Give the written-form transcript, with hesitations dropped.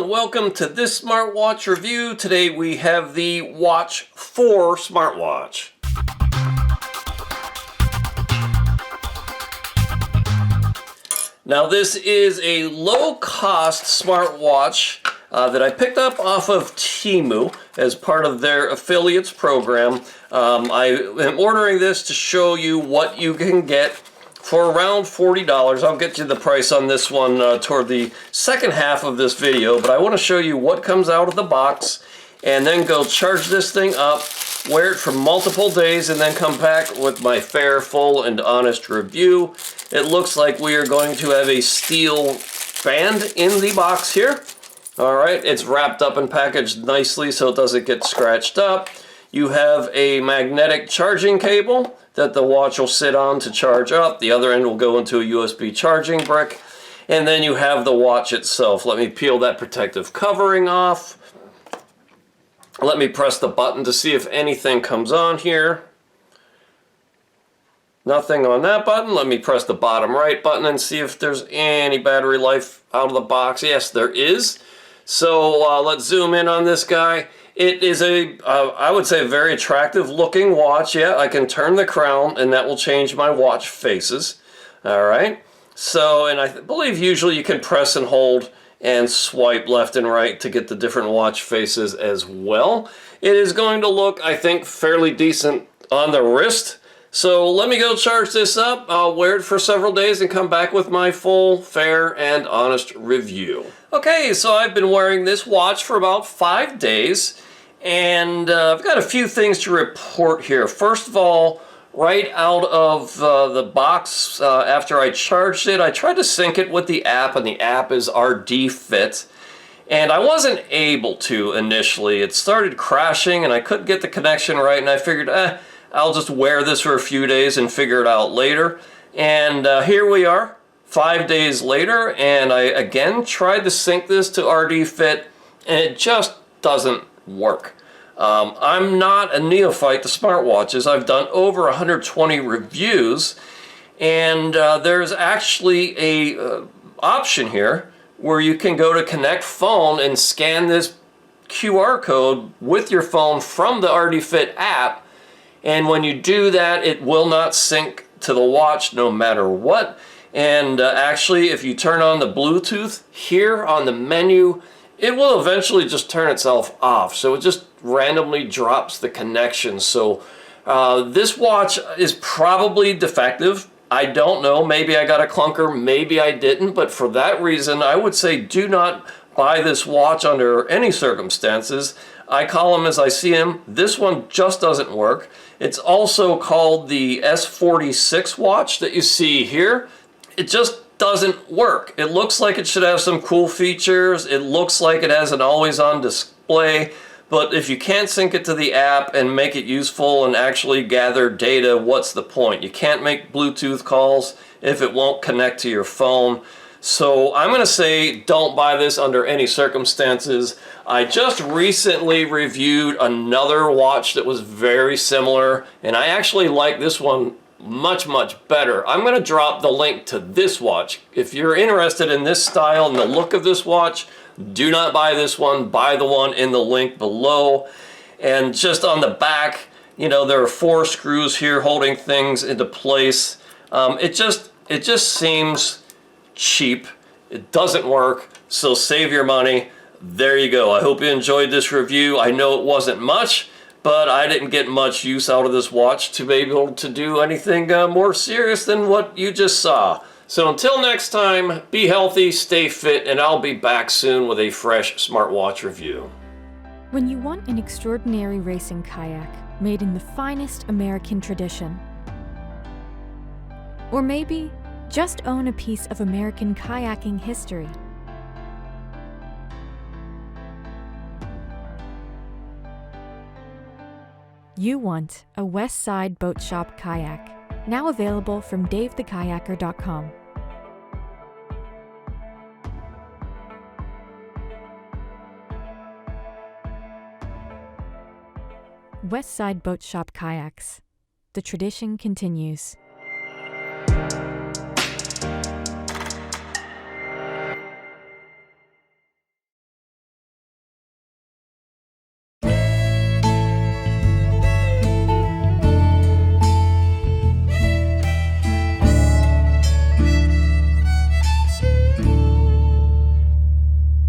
and welcome to this smartwatch review. Today we have the Watch 4 smartwatch. Now this is a low-cost smartwatch that I picked up off of Temu as part of their affiliates program. I am ordering this to show you what you can get for around $40. I'll get you the price on this one toward the second half of this video, but I want to show you what comes out of the box and then go charge this thing up, wear it for multiple days, and then come back with my fair, full, and honest review. It looks like we are going to have a steel band in the box here. Alright, it's wrapped up and packaged nicely so it doesn't get scratched up. You have a magnetic charging cable that the watch will sit on to charge up. The other end will go into a USB charging brick. And then you have the watch itself. Let me peel that protective covering off. Let me press the button to see if anything comes on here. Nothing on that button. Let me press the bottom right button and see if there's any battery life out of the box. Yes, there is. So let's zoom in on this guy. It is I would say, a very attractive looking watch. Yeah, I can turn the crown and that will change my watch faces. Alright, so, and I believe usually you can press and hold and swipe left and right to get the different watch faces as well. It is going to look, I think, fairly decent on the wrist. So let me go charge this up. I'll wear it for several days and come back with my full, fair, and honest review. Okay, so I've been wearing this watch for about 5 days, and I've got a few things to report here. First of all, right out of the box, after I charged it, I tried to sync it with the app, and the app is RD Fit. And I wasn't able to initially. It started crashing, and I couldn't get the connection right, and I figured, I'll just wear this for a few days and figure it out later. And here we are, 5 days later, and I again tried to sync this to RD Fit, and it just doesn't work. I'm not a neophyte to smartwatches. I've done over 120 reviews, and there's actually a option here where you can go to Connect Phone and scan this QR code with your phone from the RD Fit app. And when you do that, it will not sync to the watch no matter what. And actually, if you turn on the Bluetooth here on the menu, it will eventually just turn itself off. So it just randomly drops the connection. So this watch is probably defective. I don't know. Maybe I got a clunker. Maybe I didn't. But for that reason, I would say do not buy this watch under any circumstances. I call them as I see them. This one just doesn't work. It's also called the S46 watch that you see here. It just doesn't work. It looks like it should have some cool features. It looks like it has an always-on display. But if you can't sync it to the app and make it useful and actually gather data, what's the point? You can't make Bluetooth calls if it won't connect to your phone. So I'm going to say don't buy this under any circumstances. I just recently reviewed another watch that was very similar, and I actually like this one much, much better. I'm going to drop the link to this watch. If you're interested in this style and the look of this watch, do not buy this one. Buy the one in the link below. And just on the back, you know, there are 4 screws here holding things into place. It just seems cheap. It doesn't work, so save your money. There you go. I hope you enjoyed this review. I know it wasn't much, but I didn't get much use out of this watch to be able to do anything more serious than what you just saw. So until next time, be healthy, stay fit, and I'll be back soon with a fresh smartwatch review. When you want an extraordinary racing kayak made in the finest American tradition, or maybe just own a piece of American kayaking history, you want a West Side Boat Shop kayak, now available from DaveTheKayaker.com. West Side Boat Shop kayaks. The tradition continues.